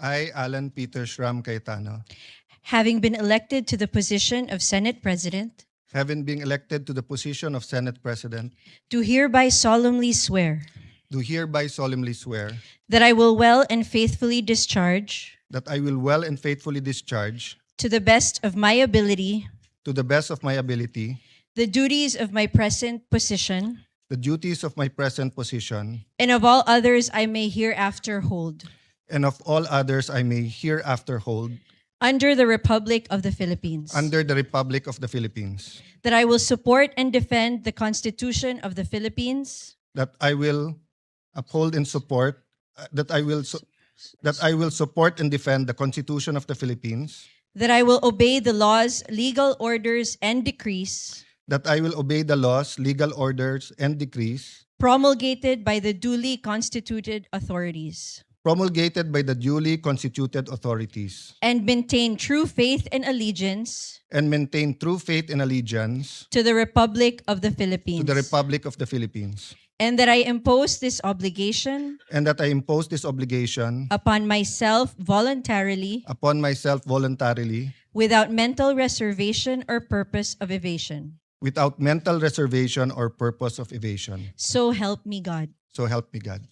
I, Alan Peter Shram Cayetano, having been elected to the position of Senate President, having been elected to the position of Senate President, do hereby solemnly swear do hereby solemnly swear that I will well and faithfully discharge, that I will well and faithfully discharge, to the best of my ability, to the best of my ability, the duties of my present position the duties of my present position, and of all others I may hereafter hold, and of all others I may hereafter hold, under the Republic of the Philippines. under the Republic of the Philippines, That I will support and defend the Constitution of the Philippines, that I will uphold and support, that I will support and defend the Constitution of the Philippines, that I will obey the laws, legal orders, and decrees that I will obey the laws, legal orders, and decrees promulgated by the duly constituted authorities, promulgated by the duly constituted authorities, and maintain true faith and allegiance and maintain true faith and allegiance to the Republic of the to Philippines. the Republic of the Philippines, And that I impose this obligation and that I impose this obligation upon myself voluntarily, upon myself voluntarily, without mental reservation or purpose of evasion. without mental reservation or purpose of evasion. So help me God. So help me God.